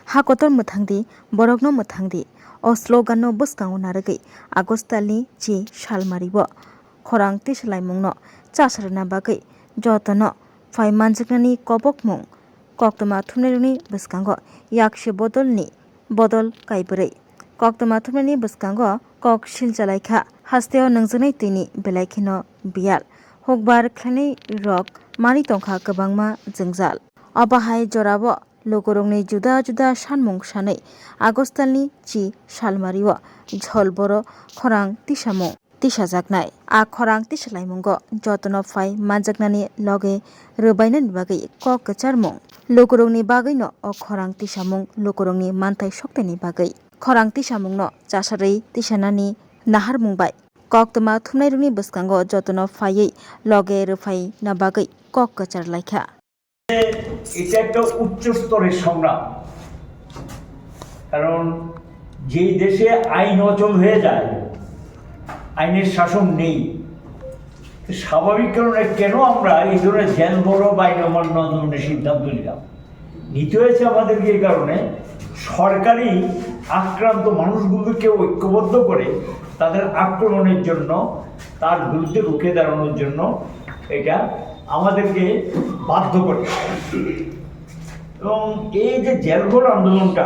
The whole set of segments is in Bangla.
hakotor muthangdi borokno muthangdi o slogan no buskango naragei agostalni chi shalmaribo khorang tislaimungno chasarna bagai jotono phai manjaknani kobokmung koktoma thumniruni buskango yakshi bodol kaibrei koktoma thumnani buskango kok shiljalaikha hasteo nangjanai tini belaikino bial hokbar khlani rok mani tongkha kabangma jengjal abahai jorabo lokorongni juda juda sanmung sanai agostalni chi salmario jholboro khorang tisajaknai a khorang tisalaimungo jotono phai manjaknani loge rubainani bagai kok kacharmung lokorongni bagai no o khorang tisamung lokorongni mantai soktani bagai khorang tisamungno chasarei tisanani nahar mungbai koktoma thumnairungni buskango jotono phaiei loge rufai na bagai kok kachar laikha এটা একটা উচ্চ স্তরের সংগ্রাম। কারণ যে দেশে আইন অচল হয়ে যায়, আইনের শাসন নেই, স্বাভাবিক কারণে কেন আমরা এই ধরনের জেল বড় বা আইন অমান্য আন্দোলনের সিদ্ধান্ত নিতে হয়েছে আমাদেরকে। এই কারণে সরকারি আক্রান্ত মানুষগুলোকে ঐক্যবদ্ধ করে তাদের আক্রমণের জন্য, তার বিরুদ্ধে রুখে দাঁড়ানোর জন্য এটা আমাদেরকে বাধ্য করে। এবং এই যে জেলঘর আন্দোলনটা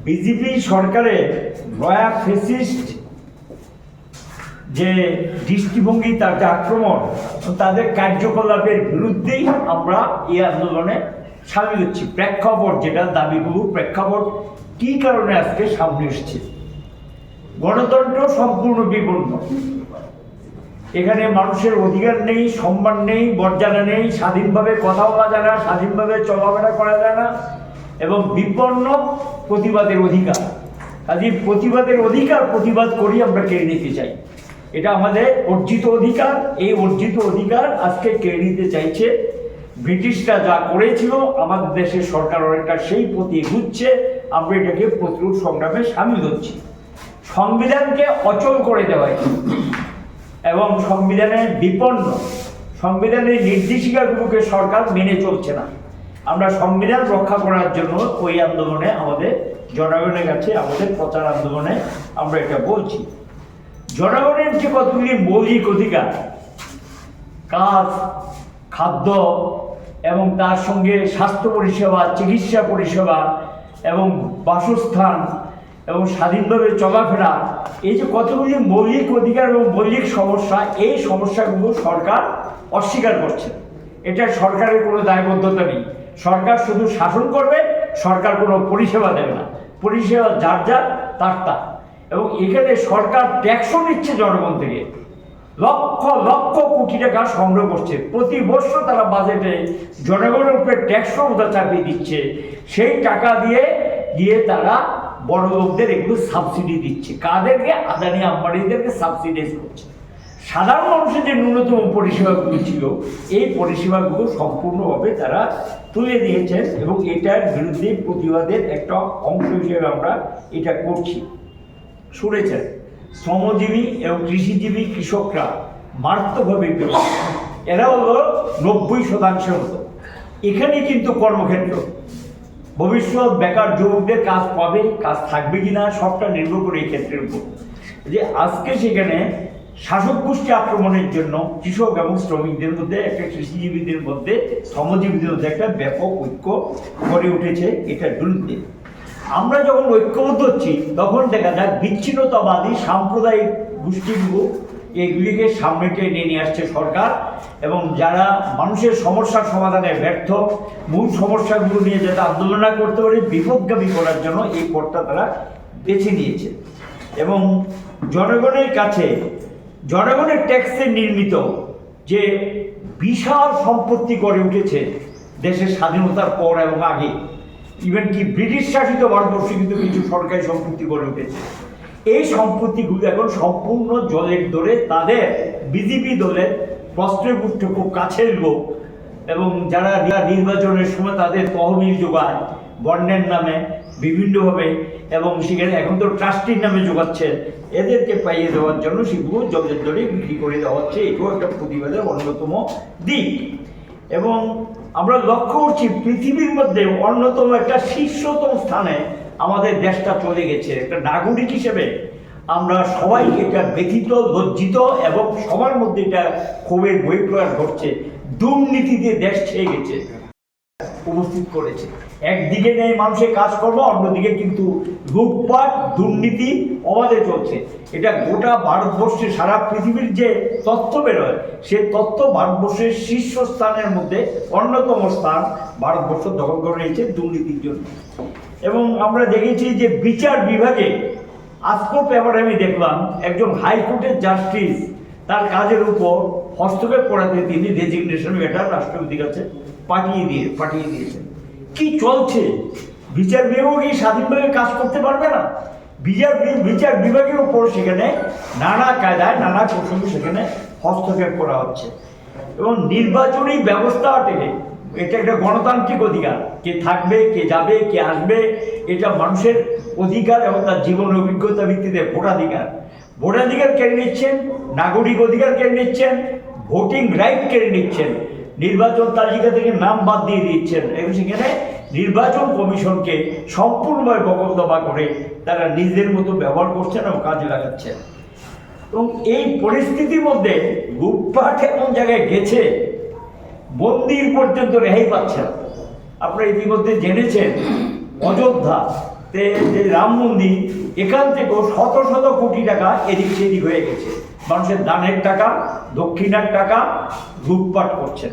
বিজেপি সরকারের নয়া ফেসিস্ট যে দৃষ্টিভঙ্গি, তার যে আক্রমণ, তাদের কার্যকলাপের বিরুদ্ধেই আমরা এই আন্দোলনে সামিল হচ্ছি। প্রেক্ষাপট যেটা দাবিগুলো, প্রেক্ষাপট কী কারণে আজকে সামনে এসছে। গণতন্ত্র সম্পূর্ণ বিপন্ন। এখানে মানুষের অধিকার নেই, সম্মান নেই, মর্যাদা নেই, স্বাধীনভাবে কথা বলা যায় না, স্বাধীনভাবে চলাফেরা করা যায় না, এবং বিপন্ন প্রতিবাদের অধিকার। কাজে প্রতিবাদ করি আমরা কেড়ে নিতে চাই। এটা আমাদের অর্জিত অধিকার। এই অর্জিত অধিকার আজকে কেড়ে নিতে চাইছে। ব্রিটিশরা যা করেছিল আমাদের দেশের সরকার অনেকটা সেই প্রতি এগুচ্ছে। আমরা এটাকে প্রতিরোধ সংগ্রামে সামিল হচ্ছি। সংবিধানকে অচল করে দেওয়া এবং সংবিধানের বিপন্ন, সংবিধানের নির্দেশিকাগুলোকে সরকার মেনে চলছে না। আমরা সংবিধান রক্ষা করার জন্য ওই আন্দোলনে, আমাদের জনগণের কাছে, আমাদের প্রচার আন্দোলনে আমরা এটা বলছি। জনগণের যে কতগুলি মৌলিক অধিকার, কাজ, খাদ্য এবং তার সঙ্গে স্বাস্থ্য পরিষেবা, চিকিৎসা পরিষেবা এবং বাসস্থান এবং স্বাধীনভাবে চলাফেরা, এই যে কতগুলি মৌলিক অধিকার এবং মৌলিক সমস্যা, এই সমস্যাগুলো সরকার অস্বীকার করছে। এটা সরকারের কোনো দায়বদ্ধতা নেই। সরকার শুধু শাসন করবে, সরকার কোনো পরিষেবা দেবে না। পরিষেবা যার তার। এবং এখানে সরকার ট্যাক্সও নিচ্ছে জনগণ থেকে, লক্ষ লক্ষ কোটি টাকা সংগ্রহ করছে। প্রতি বছর তারা বাজেটে জনগণের উপরে ট্যাক্সও চাপিয়ে দিচ্ছে। সেই টাকা দিয়ে তারা বড় লোকদের এগুলো সাবসিডি দিচ্ছে। কাদেরকে? আদানি আম্বানিদেরকে সাবসিডাইজ করছে। সাধারণ মানুষের যে ন্যূনতম পরিষেবাগুলো ছিল, এই পরিষেবাগুলো সম্পূর্ণভাবে তারা তুলে দিয়েছেন। এবং এটার বিরুদ্ধে প্রতিবাদের একটা অংশ হিসেবে আমরা এটা করছি। শুনেছেন, শ্রমজীবী এবং কৃষিজীবী কৃষকরা মারাত্মকভাবে বিপন্ন। এরা হলো 90% মতো। এখানে কিন্তু কর্মক্ষেত্র, ভবিষ্যৎ বেকার যুবকদের কাজ পাবে, কাজ থাকবে কিনা, সবটা নির্ভর করে এই ক্ষেত্রের উপর। যে আজকে সেখানে শাসক গোষ্ঠী আক্রমণের জন্য কৃষক এবং শ্রমিকদের মধ্যে, একটা কৃষিজীবীদের মধ্যে, শ্রমজীবীদের মধ্যে একটা ব্যাপক ঐক্য গড়ে উঠেছে এটার বিরুদ্ধে। আমরা যখন ঐক্যবদ্ধ হচ্ছি, তখন দেখা যায় বিচ্ছিন্নতাবাদী সাম্প্রদায়িক গোষ্ঠীগুলো এগুলিকে সামনে টেনে নিয়ে আসছে সরকার। এবং যারা মানুষের সমস্যার সমাধানে ব্যর্থ, মূল সমস্যাগুলো নিয়ে যাতে আন্দোলন করতে পারে, বিপদগামী করার জন্য এই পথটা তারা বেছে নিয়েছে। এবং জনগণের কাছে, জনগণের ট্যাক্সে নির্মিত যে বিশাল সম্পত্তি গড়ে উঠেছে দেশের স্বাধীনতার পর এবং আগে, ইভেন কি ব্রিটিশ শাসিত ভারতবর্ষে কিন্তু কিছু সরকারি সম্পত্তি গড়ে উঠেছে। এই সম্পত্তিগুলো এখন সম্পূর্ণ জলের দরে তাদের বিজেপি দলের প্রশ্নপুষ্ট খুব কাছের লোক এবং যারা নির্বাচনের সময় তাদের তহবিল যোগায় বন্ডের নামে বিভিন্নভাবে, এবং সেখানে এখন তো ট্রাস্টির নামে যোগাচ্ছে, এদেরকে পাইয়ে দেওয়ার জন্য সেগুলো জলের দরে বিক্রি করে দেওয়া হচ্ছে। এটাও একটা প্রতিবাদের অন্যতম দিক। এবং আমরা লক্ষ্য করছি পৃথিবীর মধ্যে অন্যতম একটা শীর্ষতম স্থানে আমাদের দেশটা চলে গেছে। একটা নাগরিক হিসেবে আমরা সবাই এটা ব্যথিত, লজ্জিত এবং সবার মধ্যে এটা ক্ষোভের বহিঃপ্রকাশ ঘটছে। দুর্নীতি দিয়ে দেশ ছেয়ে গেছে উপস্থিত করেছে। একদিকে নেই মানুষের কাজকর্ম, অন্যদিকে কিন্তু লুটপাট, দুর্নীতি অবাধে চলছে। এটা গোটা ভারতবর্ষে, সারা পৃথিবীর যে তথ্য বেরোয় সে তথ্য ভারতবর্ষের শীর্ষস্থানের মধ্যে অন্যতম স্থান ভারতবর্ষ দখল করে নিয়েছে দুর্নীতির জন্য। এবং আমরা দেখেছি যে বিচার বিভাগে আজকেও পেপারে আমি দেখলাম একজন হাইকোর্টের জাস্টিস তার কাজের উপর হস্তক্ষেপ করাতে তিনি রেজিগনেশন লেটার রাষ্ট্রপতির কাছে পাঠিয়ে দিয়েছেন। কি চলছে? বিচার বিভাগ কি স্বাধীনভাবে কাজ করতে পারবে না? বিচার বিভাগের উপর সেখানে নানা কায়দায় নানা কৌশলে সেখানে হস্তক্ষেপ করা হচ্ছে। এবং নির্বাচনী ব্যবস্থাতে এটা একটা গণতান্ত্রিক অধিকার, কে থাকবে, কে যাবে, কে আসবে, এটা মানুষের অধিকার এবং তার জীবন অভিজ্ঞতা ভিত্তিতে ভোটাধিকার কেড়ে নিচ্ছেন, নাগরিক অধিকার কেড়ে নিচ্ছেন, ভোটিং রাইট কেড়ে নিচ্ছেন, নির্বাচন তালিকা থেকে নাম বাদ দিয়ে দিচ্ছেন এবং সেখানে নির্বাচন কমিশনকে সম্পূর্ণভাবে বকলদবা করে তারা নিজেদের মতো ব্যবহার করছেন এবং কাজে লাগাচ্ছেন। এবং এই পরিস্থিতির মধ্যে লুটপাট এমন জায়গায় গেছে, মন্দির পর্যন্ত রেহাই পাচ্ছে না। আপনারা ইতিমধ্যে জেনেছেন অযোধ্যাতে যে রাম মন্দির, এখান থেকেও শত শত কোটি টাকা এদিক সেদিক হয়ে গেছে। মানুষের দানের টাকা, দক্ষিণার টাকা লুটপাট করছেন।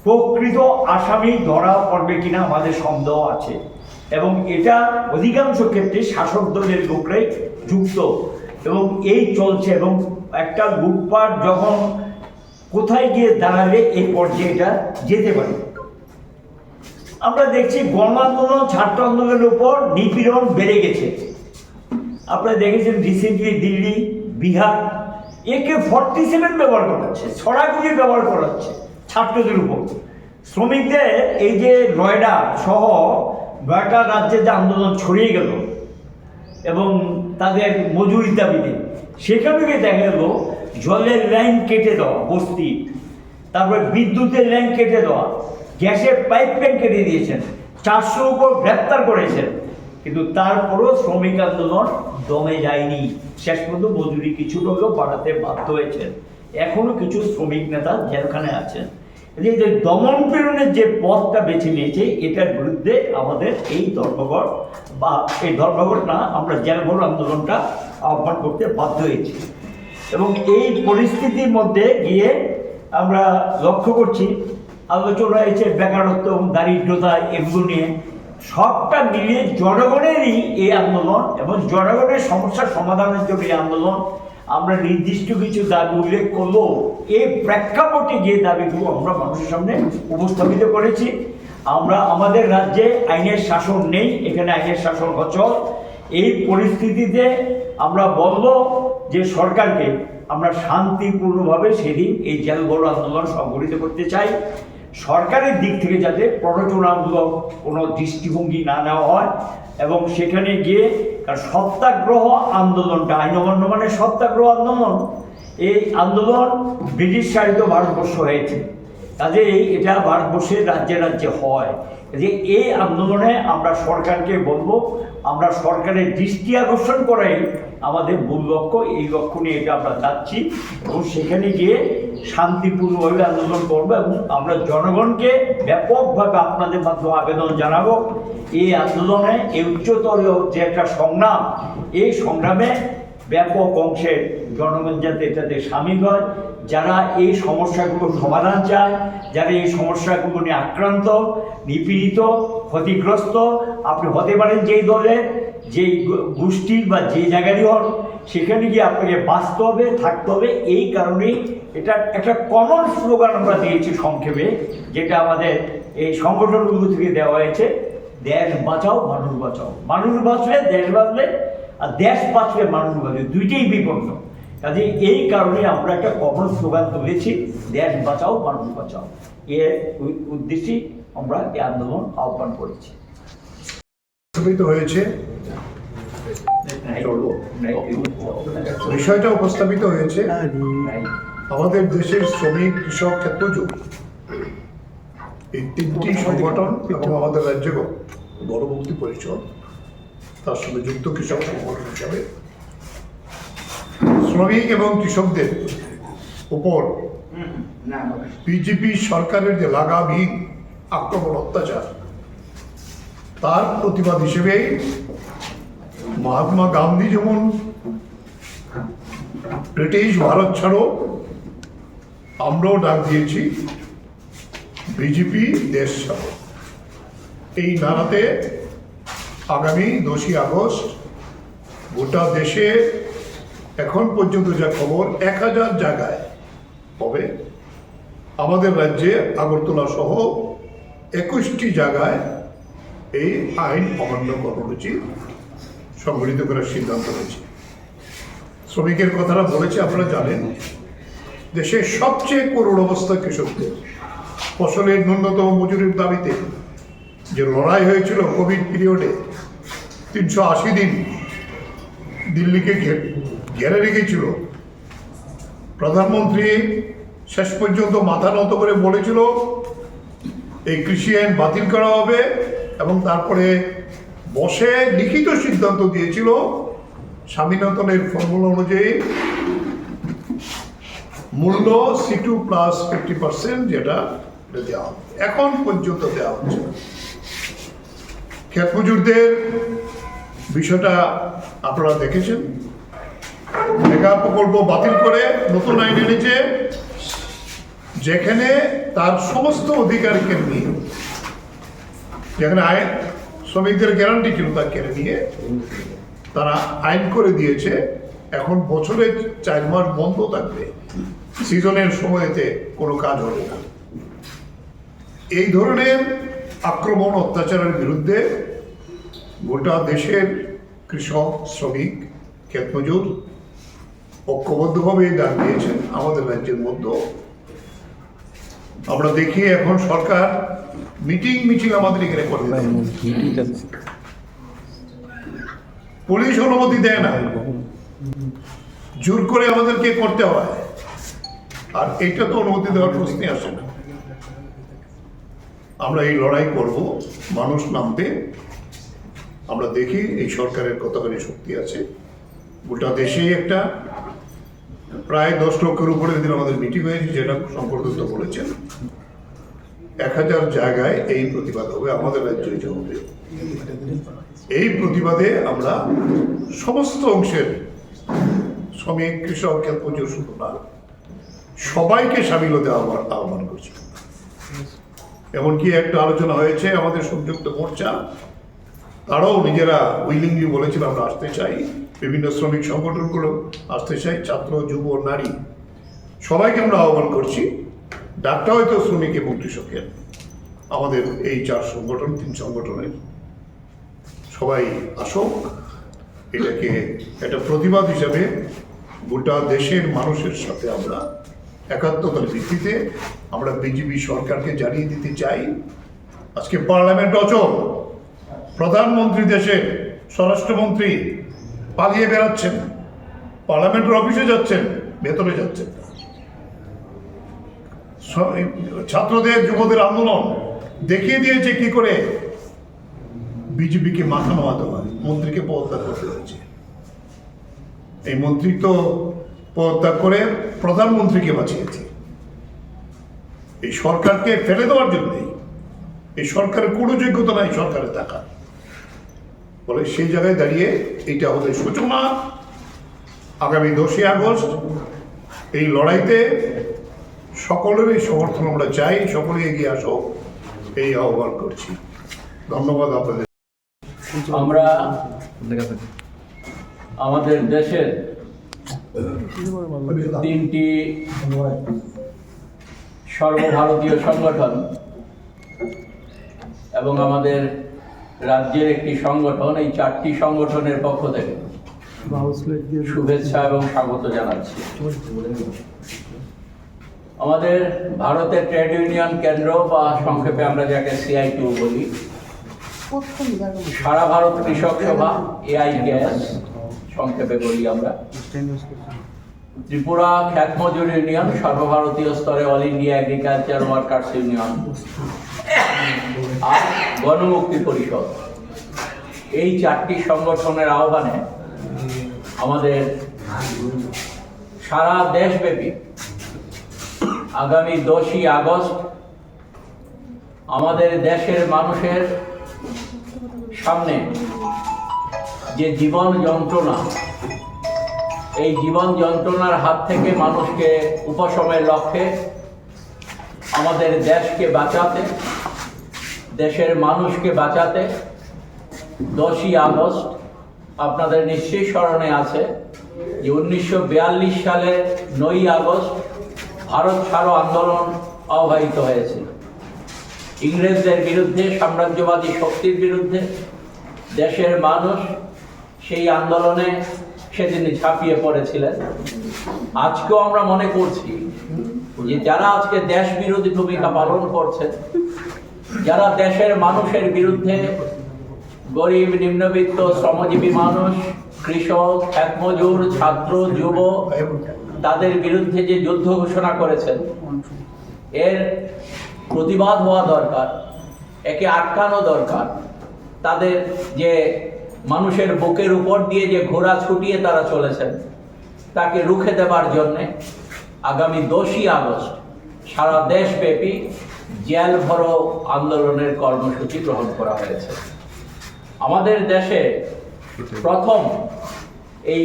প্রকৃত আসামি ধরা পড়বে কিনা আমাদের সন্দেহ আছে এবং এটা অধিকাংশ ক্ষেত্রে শাসক দলের লোকরাই যুক্ত এবং এই চলছে। এবং একটা লুটপাট যখন কোথায় গিয়ে দাঁড়ালে এই পর্যায়ে এটা যেতে পারে। আমরা দেখছি গণ আন্দোলন, ছাত্র আন্দোলনের উপর নিপীড়ন বেড়ে গেছে। আপনারা দেখেছেন রিসেন্টলি দিল্লি, বিহার AK-47 ব্যবহার করা হচ্ছে, ছড়াগুলি ব্যবহার করা হচ্ছে ছাত্রদের উপর। শ্রমিকদের এই যে নয়ডা সহ 9টা রাজ্যে যে আন্দোলন ছড়িয়ে গেল এবং তাদের মজুরির দাবিতে, সেখান থেকে দেখা গেল জলের লাইন কেটে দেওয়া বস্তি, তারপরে বিদ্যুতের লাইন কেটে দেওয়া, গ্যাসের পাইপ লাইন কেটে দিয়েছেন, 400 উপর গ্রেপ্তার করেছেন। কিন্তু তারপরও শ্রমিক আন্দোলন দমে যায়নি। শেষ পর্যন্ত মজুরি কিছুটা হলেও বাড়াতে বাধ্য হয়েছেন। এখনো কিছু শ্রমিক নেতা জেলখানে আছেন। এই যে দমন পীড়নের যে পথটা বেছে নিয়েছে, এটার বিরুদ্ধে আমাদের এই ধর্মঘট বা এই ধর্মঘট না, আমরা জেলভর আন্দোলনটা আহ্বান করতে বাধ্য হয়েছি। এবং এই পরিস্থিতির মধ্যে গিয়ে আমরা লক্ষ্য করছি আলোচনা হয়েছে বেকারত্ব এবং দারিদ্রতা, এগুলো নিয়ে সবটা মিলিয়ে জনগণেরই এই আন্দোলন এবং জনগণের সমস্যার সমাধানের জন্য এই আন্দোলন। আমরা নির্দিষ্ট কিছু দাবি উল্লেখ করলেও এই প্রেক্ষাপটে যে দাবিগুলো আমরা মানুষের সামনে উপস্থাপিত করেছি। আমরা আমাদের রাজ্যে আইনের শাসন নেই, এখানে আইনের শাসন অচল। এই পরিস্থিতিতে আমরা বলবো যে সরকারকে আমরা শান্তিপূর্ণভাবে সেদিন এই জেলভরো আন্দোলন সংগঠিত করতে চাই। সরকারের দিক থেকে যাতে প্ররোচনামূলক কোনো দৃষ্টিভঙ্গি না নেওয়া হয় এবং সেখানে গিয়ে সত্যাগ্রহ আন্দোলনটা, আইন অমান্য মানে সত্যাগ্রহ আন্দোলন, এই আন্দোলন ব্রিটিশ শাসিত ভারতবর্ষ হয়েছে, কাজেই এটা ভারতবর্ষের রাজ্যে রাজ্যে হয়। যে এই আন্দোলনে আমরা সরকারকে বলবো, আমরা সরকারের দৃষ্টি আকর্ষণ করাই আমাদের মূল লক্ষ্য। এই লক্ষ্য নিয়ে এটা আমরা যাচ্ছি এবং সেখানে গিয়ে শান্তিপূর্ণভাবে আন্দোলন করবো এবং আমরা জনগণকে ব্যাপকভাবে আপনাদের মাধ্যমে আবেদন জানাবো এই আন্দোলনে, এই উচ্চতর যে একটা সংগ্রাম, এই সংগ্রামে ব্যাপক অংশের জনগণ যাতে এটাতে সামিল হয়, যারা এই সমস্যাগুলো সমাধান চায়, যারা এই সমস্যাগুলো নিয়ে আক্রান্ত, নিপীড়িত, ক্ষতিগ্রস্ত। আপনি হতে পারেন যেই দলের, যেই গোষ্ঠীর বা যে জায়গারই হন, সেখানে গিয়ে আপনাকে বাঁচতে হবে, থাকতে হবে। এই কারণেই এটা একটা কমন স্লোগান আমরা দিয়েছি সংক্ষেপে, যেটা আমাদের এই সংগঠনগুলো থেকে দেওয়া হয়েছে, দেশ বাঁচাও মানুষ বাঁচাও। মানুষ বাঁচলে দেশ বাঁচলে, আর দেশ বাঁচলে মানুষ বাঁচবে, দুইটাই বিপন্ন। কাজে এই কারণে আমরা একটা কমন স্লোগান তুলেছি, দেশ বাঁচাও মানুষ বাঁচাও। এর উদ্দেশ্যেই আমরা এই আন্দোলন আহ্বান করেছি। হয়েছে বিষয়টা উপস্থাপিত হয়েছে আমাদের দেশের শ্রমিক, কৃষক, ক্ষেত্রজীবী এই তিনটি সংগঠন এবং আমাদের রাজ্যে গণমুক্তি পরিষদ তার সঙ্গে যুক্ত কৃষক সংগঠন হিসাবে শ্রমিক এবং কৃষকদের উপর বিজেপি সরকারের যে লাগামহীন আক্রমণ অত্যাচার তার প্রতিবাদ হিসেবে মহাত্মা গান্ধী যেমন ব্রিটিশ ভারত ছাড়ো, আমরাও ডাক দিয়েছি বিজেপি দেশ ছাড়ো। এই নারাতে আগামী 10ই আগস্ট গোটা দেশে এখন পর্যন্ত যা খবর 1000 জায়গায় হবে। আমাদের রাজ্যে আগরতলা সহ 21টি জায়গায় এই আইন অমান্য কর্মসূচি সংগঠিত করার সিদ্ধান্ত হয়েছে। শ্রমিকের কথাটা বলেছে, আপনারা জানেন দেশের সবচেয়ে করুণ অবস্থা কৃষকদের। ফসলের ন্যূনতম মজুরির দাবিতে যে লড়াই হয়েছিল কোভিড পিরিয়ডে, 380 দিন দিল্লিকে ঘেরে রেখেছিল। প্রধানমন্ত্রী শেষ পর্যন্ত মাথা নত করে বলেছিল এই কৃষি আইন বাতিল করা হবে, এবং তারপরে বসে লিখিত সিদ্ধান্ত দিয়েছিল স্বামীনাথনের ফর্মুলা অনুযায়ী মূল্য C2 প্লাস 50% যেটা দেওয়া হবে। এখন পর্যন্ত দেওয়া হচ্ছে। ক্ষেত মজুরদের বিষয়টা আপনারা দেখেছেন, মেগা প্রকল্প বাতিল করে নতুন আইন এনেছে, যেখানে তার সমস্ত অধিকারকে নিয়ে, যেখানে আইন শ্রমিকদের গ্যারান্টি ছিল তা কেড়ে নিয়ে তারা আইন করে দিয়েছে এখন বছরে 4 মাস বন্ধ থাকবে, সিজনের সময়তে কোনো কাজ হবে না। এই ধরনের আক্রমণ অত্যাচারের বিরুদ্ধে গোটা দেশের কৃষক, শ্রমিক, ক্ষেতমজুর ঐক্যবদ্ধভাবে ডাক দিয়েছেন। আমাদের রাজ্যের মধ্যে আমরা দেখি এখন সরকার মিটিং মিছিল আমাদের এখানে করে দেয়, পুলিশ অনুমতি দেয় না, জোর করে আমাদেরকে করতে হয়, আর এটা তো অনুমতি দেওয়ার প্রশ্নই আসে না। আমরা এই লড়াই করব, মানুষ নামবে। আমরা দেখি এই সরকারের কতখানি শক্তি আছে। গোটা দেশেই একটা প্রায় 10 লক্ষের উপরে দিন আমাদের মিটিং হয়েছে, যেটা সংকটদত্ত বলেছেন। 1000 জায়গায় এই প্রতিবাদ হবে, আমাদের রাজ্যে হবে। এই প্রতিবাদে আমরা সমস্ত অংশের শ্রমিক, কৃষক, ক্ষেতমজুর শুধু না, সবাইকে সামিল হতে আহ্বান করছি। এমনকি একটা আলোচনা হয়েছে আমাদের সংযুক্ত মোর্চা, তারাও নিজেরা উইলিংলি বলেছিল আমরা আসতে চাই, বিভিন্ন শ্রমিক সংগঠনগুলো আসতে চাই, ছাত্র, যুব, নারী, সবাইকে আমরা আহ্বান করছি। ডাকটা হয়তো শ্রমিক এবং কৃষকের, আমাদের এই 4 সংগঠন, 3 সংগঠনের সবাই আসুক। এটাকে একটা প্রতিবাদ হিসাবে গোটা দেশের মানুষের সাথে আমরা একাত্মতার ভিত্তিতে আমরা বিজেপি সরকারকে জানিয়ে দিতে চাই, আজকে পার্লামেন্ট অচল, প্রধানমন্ত্রী দেশের স্বরাষ্ট্রমন্ত্রী পালিয়ে বেড়াচ্ছেন, পার্লামেন্টের অফিসে যাচ্ছেন, ভেতরে যাচ্ছেন না। ছাত্রদের, যুবদের আন্দোলন দেখিয়ে দিয়েছে কি করে বিজেপিকে মাথা নোয়াতে হয়। মন্ত্রীকে পদত্যাগ করতে হয়েছে। এই মন্ত্রী তো পদত্যাগ করে প্রধানমন্ত্রীকে বাঁচিয়েছে। এই সরকারকে ফেলে দেওয়ার জন্যই, এই সরকারের কোনো যোগ্যতা নাই সরকারে থাকা বলে, সেই জায়গায় দাঁড়িয়ে এইটা হলে সূচনা। আগামী 10ই আগস্ট এই লড়াইতে সকলেরই সমর্থন আমরা চাই, সকলে এগিয়ে আসো, এই আহ্বান করছি। ধন্যবাদ আপনাদের। আমরা আমাদের দেশের 3টি সর্বভারতীয় সংগঠন এবং আমাদের রাজ্যের একটি সংগঠন, এই 4টি সংগঠনের পক্ষ থেকে শুভেচ্ছা এবং স্বাগত জানাচ্ছি। আমাদের ভারতের ট্রেড ইউনিয়ন কেন্দ্র বা সংক্ষেপে আমরা যাকে CITU বলি, সারা ভারত কৃষক সভা, AIKS সংক্ষেপে বলি আমরা, ত্রিপুরা খ্যাত মজুর ইউনিয়ন, সর্বভারতীয় স্তরে all India agriculture workers union আর গণমুক্তি পরিষদ, এই 4টি সংগঠনের আহ্বানে আমাদের সারা দেশব্যাপী আগামী 10ই আগস্ট আমাদের দেশের মানুষের সামনে যে জীবন যন্ত্রণা, এই জীবন যন্ত্রণার হাত থেকে মানুষকে উপশমের লক্ষ্যে আমাদের দেশকে বাঁচাতে, দেশের মানুষকে বাঁচাতে 10ই আগস্ট আপনাদের নিশ্চয়ই স্মরণে আছে যে 1942 সালের 9ই আগস্ট ভারত ছাড়ো আন্দোলন আহ্বায়িত হয়েছিল। ইংরেজদের বিরুদ্ধে, সাম্রাজ্যবাদী শক্তির বিরুদ্ধে দেশের মানুষ সেই আন্দোলনে সেদিন ঝাঁপিয়ে পড়েছিলেন। আজকেও আমরা মনে করছি যে যারা আজকে দেশ বিরোধী ভূমিকা পালন করছেন, যারা দেশের মানুষের বিরুদ্ধে, গরিব, নিম্নবিত্ত, শ্রমজীবী মানুষ, কৃষক, খ্যাতমজুর, ছাত্র, যুব, তাদের বিরুদ্ধে যে যুদ্ধ ঘোষণা করেছেন, এর প্রতিবাদ হওয়া দরকার, একে আটকানো দরকার। তাদের যে মানুষের বুকের উপর দিয়ে যে ঘোড়া ছুটিয়ে তারা চলেছেন, তাকে রুখে দেবার জন্যে আগামী 10ই আগস্ট সারা দেশব্যাপী জেল ভরো আন্দোলনের কর্মসূচি গ্রহণ করা হয়েছে। আমাদের দেশে প্রথম এই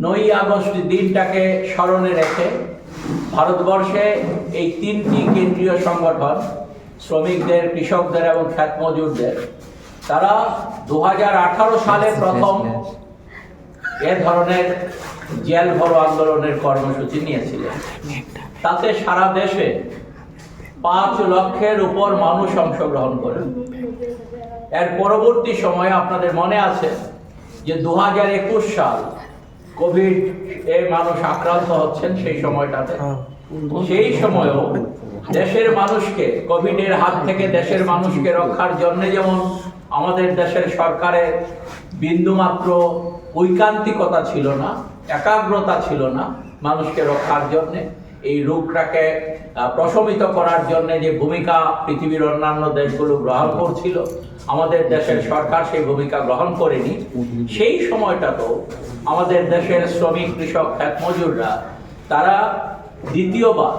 9ই আগস্ট দিনটাকে স্মরণে রেখে ভারতবর্ষে এই 3টি কেন্দ্রীয় সংগঠন, শ্রমিকদের, কৃষকদের এবং খ্যাত মজুরদের, তারা 2018 সালে প্রথম এ ধরনের জেল ভরো আন্দোলনের কর্মসূচি নিয়েছিলেন। তাতে সারা দেশে 5 লক্ষের উপর মানুষ অংশগ্রহণ করেন। এর পরবর্তী সময়ে আপনাদের মনে আছে যে 2021 সাল কোভিড এ মানুষ আক্রান্ত হচ্ছেন, সেই সময়টাতে, সেই সময়ও দেশের মানুষকে, কোভিডের হাত থেকে দেশের মানুষকে রক্ষার জন্য যেমন আমাদের দেশের সরকারের বিন্দুমাত্র ঐকান্তিকতা ছিল না, একাগ্রতা ছিল না মানুষকে রক্ষার জন্য, এই রোগটাকে প্রশমিত করার জন্য যে ভূমিকা পৃথিবীর অন্যান্য দেশগুলো গ্রহণ করছিল, আমাদের দেশের সরকার সেই ভূমিকা গ্রহণ করেনি। সেই সময়টাতেও আমাদের দেশের শ্রমিক, কৃষক, খ্যাত মজুররা তারা দ্বিতীয়বার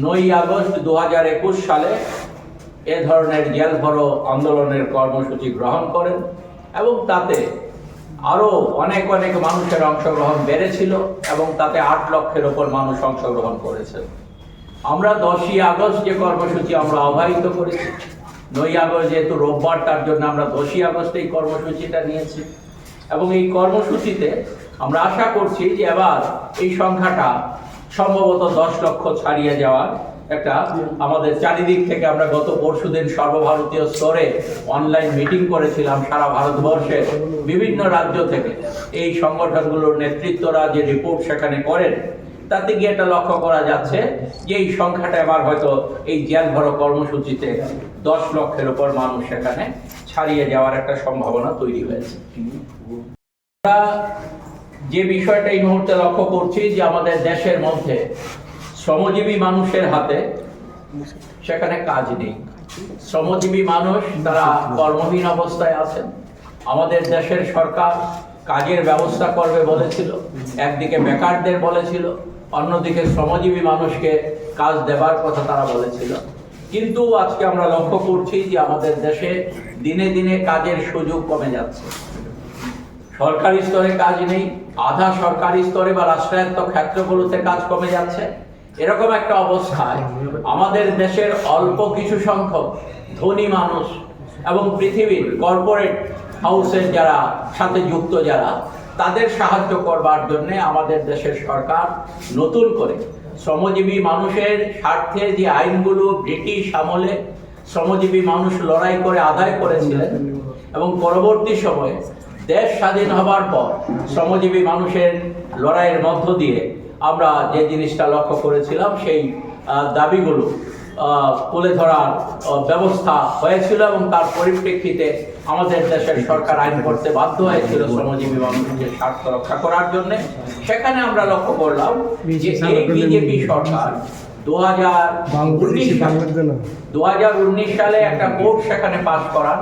9ই আগস্ট 2021 সালে এ ধরনের জেল ভরো আন্দোলনের কর্মসূচি গ্রহণ করেন এবং তাতে আরো অনেক অনেক মানুষের অংশগ্রহণ বেড়েছিল এবং তাতে 8 লক্ষের উপর মানুষ অংশগ্রহণ করেছে। আমরা 10ই আগস্ট যে কর্মসূচি আমরা আহ্বায়িত করেছি, 9ই আগস্ট যেহেতু রোববার, তার জন্য আমরা 10ই আগস্ট এই কর্মসূচিটা নিয়েছি এবং এই কর্মসূচিতে আমরা আশা করছি যে এবার এই সংখ্যাটা সম্ভবত 10 লক্ষ ছাড়িয়ে যাওয়ার একটা, আমাদের চারিদিক থেকে আমরা গত পরশুদিন সর্বভারতীয় স্তরে অনলাইন মিটিং করেছিলাম সারা ভারতবর্ষের বিভিন্ন রাজ্য থেকে। এই সংগঠনগুলোর নেতৃত্বরা যে রিপোর্ট সেখানে করেন, তাতে গিয়ে এটা লক্ষ্য করা যাচ্ছে যে এই সংখ্যাটা এবার হয়তো এই জেল ভরো কর্মসূচিতে 10 লক্ষের উপর মানুষ সেখানে ছাড়িয়ে যাওয়ার একটা সম্ভাবনা তৈরি হয়েছে। আমরা যে বিষয়টা এই মুহূর্তে লক্ষ্য করছি যে আমাদের দেশের মধ্যে শ্রমজীবী মানুষের হাতে সেখানে কাজ নেই। শ্রমজীবী মানুষ তারা কর্মহীন অবস্থায় আছেন। আমাদের দেশের সরকার কাজের ব্যবস্থা করবে বলেছিল, একদিকে বেকারদের বলেছিল, অন্যদিকে শ্রমজীবী মানুষকে কাজ দেবার কথা তারা বলেছিল। কিন্তু আজকে আমরা লক্ষ্য করছি যে আমাদের দেশে দিনে দিনে কাজের সুযোগ কমে যাচ্ছে। সরকারি স্তরে কাজ নেই, আধা সরকারি স্তরে বা রাষ্ট্রায়ত্ত ক্ষেত্রগুলোতে কাজ কমে যাচ্ছে। এরকম একটা অবস্থায় আমাদের দেশের অল্প কিছু সংখ্যক ধনী মানুষ এবং পৃথিবীর কর্পোরেট হাউসের যারা সাথে যুক্ত যারা, তাদের সাহায্য করবার জন্য আমাদের দেশের সরকার নতুন করে শ্রমজীবী মানুষের স্বার্থে যে আইনগুলো ব্রিটিশ আমলে শ্রমজীবী মানুষ লড়াই করে আদায় করেছিলেন এবং পরবর্তী সময়ে দেশ স্বাধীন হবার পর শ্রমজীবী মানুষের লড়াইয়ের মধ্য দিয়ে আমরা যে জিনিসটা লক্ষ্য করেছিলাম, সেই দাবিগুলো তুলে ধরার ব্যবস্থা হয়েছিল এবং তার পরিপ্রেক্ষিতে আমাদের দেশের সরকার আইন করতে বাধ্য হয়েছিল শ্রমজীবী মানুষের স্বার্থ রক্ষা করার জন্য। সেখানে আমরা লক্ষ্য করলাম যে এই বিজেপি সরকার 2019 সালে একটা কোর্ট সেখানে পাশ করান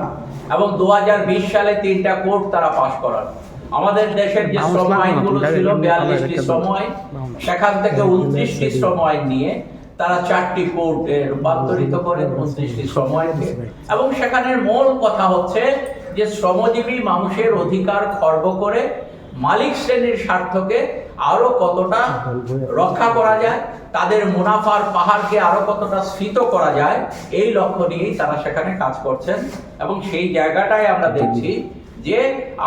এবং 2020 সালে 3টা কোর্ট তারা পাশ করান। আমাদের দেশের যে শ্রম আইনগুলো ছিল 42টি শ্রম আইন, সেখান থেকে 29টি শ্রম আইন নিয়ে তারা 4টি কোর্টে রূপান্তরিত করেন 29টি শ্রম আইনকে। এবং সেখানের মূল কথা হচ্ছে যে শ্রমজীবী মানুষের অধিকার খর্ব করে মালিক শ্রেণীর স্বার্থকে আরো কতটা রক্ষা করা যায়, তাদের মুনাফার পাহাড়কে আরো কতটা স্ফীত করা যায়, এই লক্ষ্য নিয়েই তারা সেখানে কাজ করছেন। এবং সেই জায়গাটাই আমরা দেখছি যে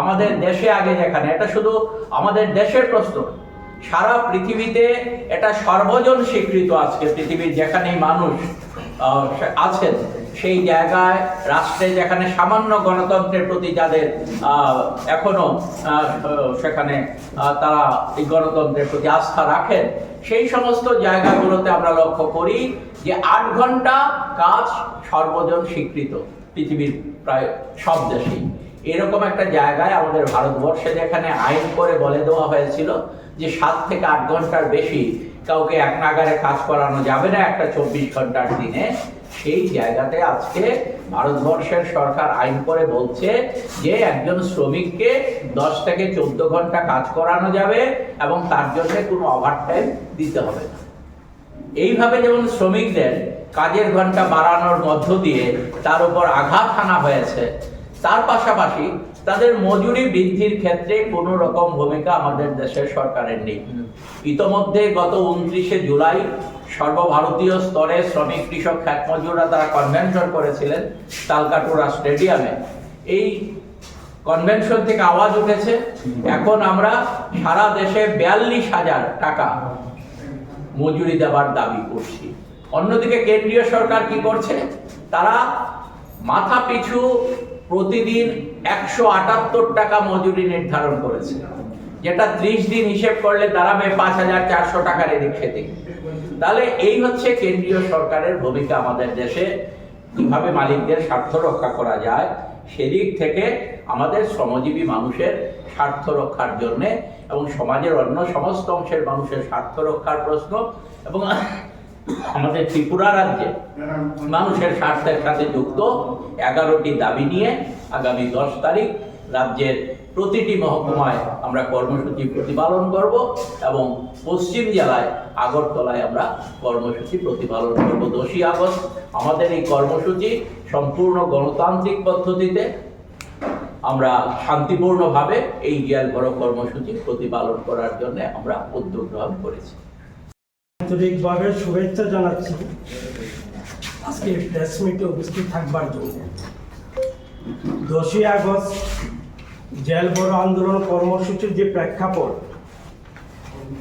আমাদের দেশে আগে যেখানে, এটা শুধু আমাদের দেশের প্রশ্ন, সারা পৃথিবীতে এটা সর্বজন স্বীকৃত। আজকে পৃথিবীর যেখানেই মানুষ আছেন সেই জায়গায় রাষ্ট্রে যেখানে সামান্য গণতন্ত্রের প্রতি যাদের এখনো সেখানে তারা এই গণতন্ত্রের প্রতি আস্থা রাখেন, সেই সমস্ত জায়গাগুলোতে আমরা লক্ষ্য করি যে 8 ঘন্টা কাজ সর্বজন স্বীকৃত পৃথিবীর প্রায় সব দেশেই। এরকম একটা জায়গায় আমাদের ভারতবর্ষে যেখানে আইন করে বলে দেওয়া হয়েছিল যে 7 থেকে 8 ঘন্টার বেশি কাউকে এক নাগারে কাজ করানো যাবে না একটা 24 ঘন্টার দিনে, সেই জায়গাতে আজকে ভারতবর্ষের সরকার আইন করে বলছে যে একজন শ্রমিককে 10 থেকে 14 ঘন্টা কাজ করানো যাবে এবং তার জন্য কোনো ওভারটাইম দিতে হবে না। এইভাবে যেমন শ্রমিকদের কাজের ঘন্টা বাড়ানোর মধ্য দিয়ে তার উপর আঘাত হানা হয়েছে, তার পাশাপাশি তাদের মজুরি বৃদ্ধির ক্ষেত্রে কোনো রকম ভূমিকা আমাদের দেশের সরকারের নেই। ইতোমধ্যে গত 29শে জুলাই সর্বভারতীয় স্তরে শ্রমিক কৃষক খ্যাত মজুররা তারা কনভেনশন করেছিলেন তালকাটোরা স্টেডিয়ামে। এই কনভেনশন থেকে আওয়াজ উঠেছে, এখন আমরা সারা দেশে 42,000 টাকা মজুরি দেওয়ার দাবি করছি। অন্যদিকে কেন্দ্রীয় সরকার কি করছে, তারা মাথা পিছু প্রতিদিন 178 টাকা মজুরি নির্ধারণ করেছে, যেটা 30 দিন হিসেব করলে দাঁড়াবে 5,400 টাকার এদিক সেদিক। তাহলে এই হচ্ছে কেন্দ্রীয় সরকারের ভূমিকা আমাদের দেশে, কিভাবে মালিকদের স্বার্থ রক্ষা করা যায় সেদিক থেকে আমাদের শ্রমজীবী মানুষের স্বার্থ রক্ষার জন্য এবং সমাজের অন্য সমস্ত অংশের মানুষের স্বার্থ রক্ষার প্রশ্ন এবং আমাদের ত্রিপুরা রাজ্যে মানুষের স্বার্থের সাথে যুক্ত 11টি দাবি নিয়ে আগামী 10 তারিখ রাজ্যের প্রতিটি মহকুমায় আমরা কর্মসূচি প্রতিপালন করব এবং পশ্চিম জেলায় আগরতলায় আমরা কর্মসূচি প্রতিপালন করব 10ই আগস্ট। আমাদের এই কর্মসূচি সম্পূর্ণ গণতান্ত্রিক পদ্ধতিতে আমরা শান্তিপূর্ণভাবে এই জেল ভরো কর্মসূচি প্রতিপালন করার জন্য আমরা উদ্যোগ গ্রহণ করেছি। আন্তরিকভাবে শুভেচ্ছা জানাচ্ছি আজকে প্রেস মিটে উপস্থিত থাকবার জন্য। 10ই আগস্ট জেল ভরো আন্দোলন কর্মসূচির যে প্রেক্ষাপট,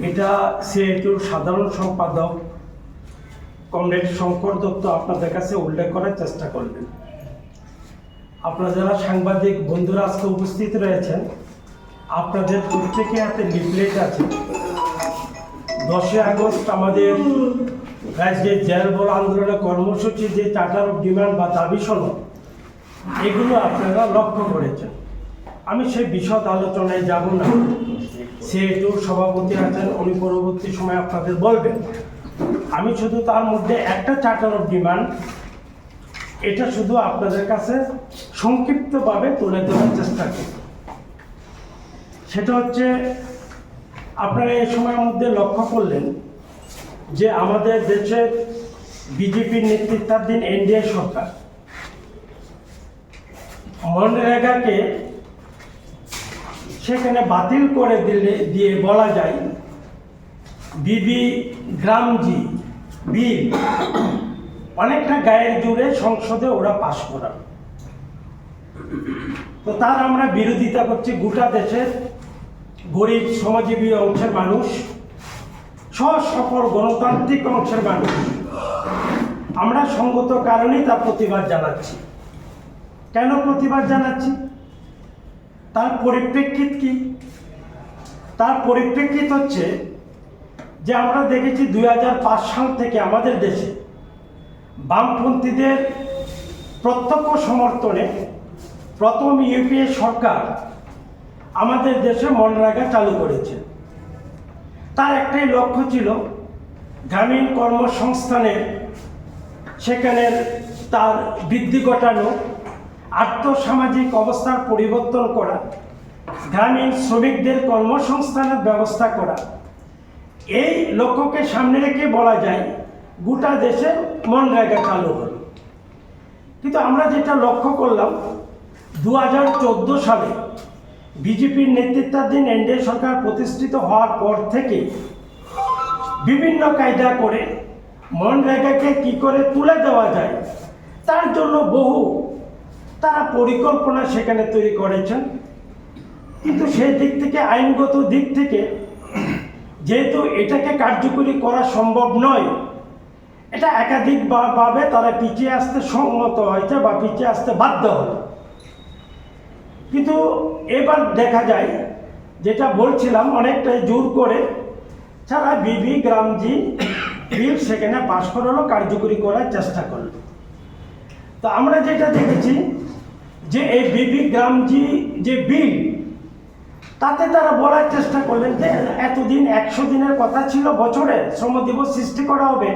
এটা সিআইটিউর সাধারণ সম্পাদক কমরেড শঙ্কর দত্ত আপনাদের কাছে উল্লেখ করার চেষ্টা করবেন। আপনারা যারা সাংবাদিক বন্ধুরা আজকে উপস্থিত রয়েছেন, আপনাদের প্রত্যেকের হাতে লিফলেট আছে। 10ই আগস্ট আমাদের রাজ্যের জেল ভরো আন্দোলনের কর্মসূচি যে চার্টার অফ ডিমান্ড বা দাবি সনদ, এগুলো আপনারা লক্ষ্য করেছেন। আমি সেই বিশদ আলোচনায় যাব না, সিআইটিউর সভাপতি আছেন, উনি পরবর্তী সময় আপনাদের বলবেন। আমি শুধু তার মধ্যে একটা চার্টার অফ ডিমান্ড, এটা শুধু আপনাদের কাছে সংক্ষিপ্তভাবে তুলে ধরার চেষ্টা করি। সেটা হচ্ছে, আপনারা এই সময়ের মধ্যে লক্ষ্য করলেন যে আমাদের দেশের বিজেপির নেতৃত্বাধীন এনডিএ সরকার মনরেগাকে সেখানে বাতিল করে দিয়ে বলা যায় বিবি গ্রামজি বিল অনেকটা গায়ের জুড়ে সংসদে ওরা পাশ করান। তো তার আমরা বিরোধিতা করছি। গোটা দেশের গরিব শ্রমজীবী অংশের মানুষ সহ সকল গণতান্ত্রিক অংশের মানুষ আমরা সঙ্গত কারণেই তার প্রতিবাদ জানাচ্ছি। কেন প্রতিবাদ জানাচ্ছি? তার পরিপ্রেক্ষিত কি? তার পরিপ্রেক্ষিত হচ্ছে যে আমরা দেখেছি 2005 সাল থেকে আমাদের দেশে বামপন্থীদের প্রত্যক্ষ সমর্থনে প্রথম ইউপিএ সরকার আমাদের দেশে মনরেগা চালু করেছে। তার একটাই লক্ষ্য ছিল গ্রামীণ কর্মসংস্থানের সেখানের তার বৃদ্ধি ঘটানো, আর্থসামাজিক অবস্থার পরিবর্তন করা, গ্রামীণ শ্রমিকদের কর্মসংস্থানের ব্যবস্থা করা। এই লক্ষ্যকে সামনে রেখে বলা যায় গোটা দেশে মনরেগা চালু হলো। কিন্তু আমরা যেটা লক্ষ্য করলাম 2014 সালে বিজেপির নেতৃত্বাধীন এনডিএ সরকার প্রতিষ্ঠিত হওয়ার পর থেকে বিভিন্ন কায়দা করে মনরেগাকে কি করে তুলে দেওয়া যায় তার জন্য বহু তারা পরিকল্পনা সেখানে তৈরি করেছেন। কিন্তু সেই দিক থেকে আইনগত দিক থেকে যেহেতু এটাকে কার্যকরী করা সম্ভব নয়, এটা একাধিকভাবে তারা পিছিয়ে আসতে সম্মত হয়েছে বা পিছিয়ে আসতে বাধ্য হলো। কিন্তু এবার দেখা যায় যেটা বলছিলাম অনেকটাই জোর করে ছাড়া বিবি গ্রামজি বিল সেখানে পাশ করালো, কার্যকরী করার চেষ্টা করলো। তো আমরা যেটা দেখেছি যে এই বিবি গ্রামজি যে বিল তাতে তারা বলার চেষ্টা করলেন যে এতদিন 100 দিনের কথা ছিল বছরে শ্রম দিবস সৃষ্টি করা হবে,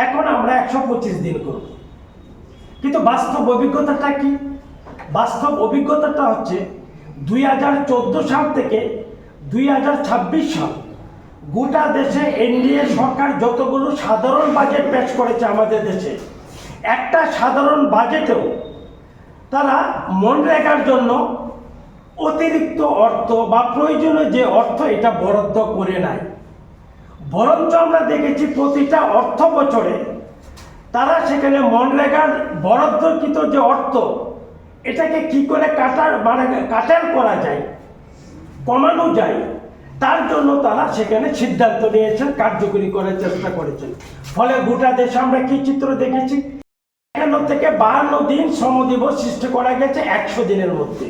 এখন আমরা 125 দিন করব। কিন্তু বাস্তব অভিজ্ঞতাটা কি? বাস্তব অভিজ্ঞতাটা হচ্ছে 2014 সাল থেকে 2026 সাল গোটা দেশে এনডিএ সরকার যতগুলো সাধারণ বাজেট পেশ করেছে আমাদের দেশে, একটা সাধারণ বাজেটেও তারা মনরেগার জন্য অতিরিক্ত অর্থ বা প্রয়োজনীয় যে অর্থ এটা বরাদ্দ করে নাই। বরঞ্চ আমরা দেখেছি প্রতিটা অর্থ বছরে তারা সেখানে মনরেগার বরাদ্দকৃত যে অর্থ এটাকে কি করে কাটার করা যায়, কমানো যায়, তার জন্য তারা সেখানে সিদ্ধান্ত নিয়েছেন, কার্যকরী করার চেষ্টা করেছেন। ফলে গোটা দেশে আমরা কি চিত্র দেখেছি? 51 থেকে 52 দিন শ্রম দিবস সৃষ্টি করা গেছে 100 দিনের মধ্যে।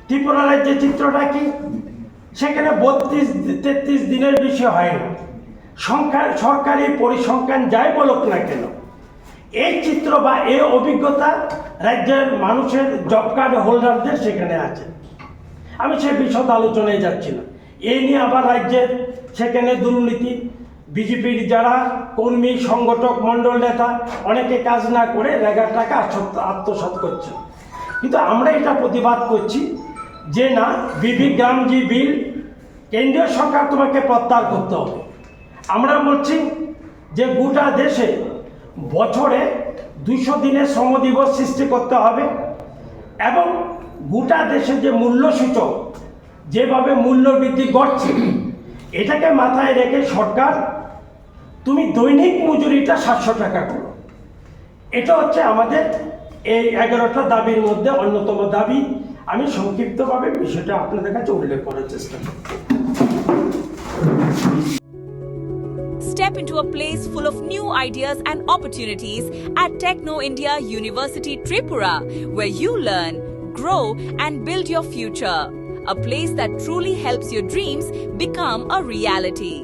ত্রিপুরা রাজ্যের চিত্রটা কি? সেখানে 32-33 দিনের বেশি হয় না। সরকারি পরিসংখ্যান যাই বলুক না কেন, এই চিত্র বা এই অভিজ্ঞতা রাজ্যের মানুষের জব কার্ড হোল্ডারদের সেখানে আছে। আমি সে বিশদ আলোচনায় যাচ্ছি না। এই নিয়ে আবার রাজ্যের সেখানে দুর্নীতি, বিজেপির যারা কর্মী সংগঠক মণ্ডল নেতা অনেকে কাজ না করে রেগার টাকা আত্মসাৎ করছে। কিন্তু আমরা এটা প্রতিবাদ করছি যে না, বিবি গ্রামজি বিল কেন্দ্রীয় সরকার তোমাকে প্রত্যাহার করতে হবে। আমরা বলছি যে গোটা দেশে বছরে 200 দিনের শ্রম দিবস সৃষ্টি করতে হবে এবং গোটা দেশে যে মূল্যসূচক যেভাবে মূল্য বৃদ্ধি ঘটছে এটাকে মাথায় রেখে সরকার তুমি দৈনিক মজুরিটা 700 টাকা করো। এটা হচ্ছে আমাদের এই 11টা দাবির মধ্যে অন্যতম দাবি। আমি সংক্ষিপ্তভাবে বিষয়টা আপনাদের কাছে উল্লেখ করার চেষ্টা করব। Step into a place full of new ideas and opportunities at Techno India University Tripura, where you learn, grow and build your future. A place that truly helps your dreams become a reality.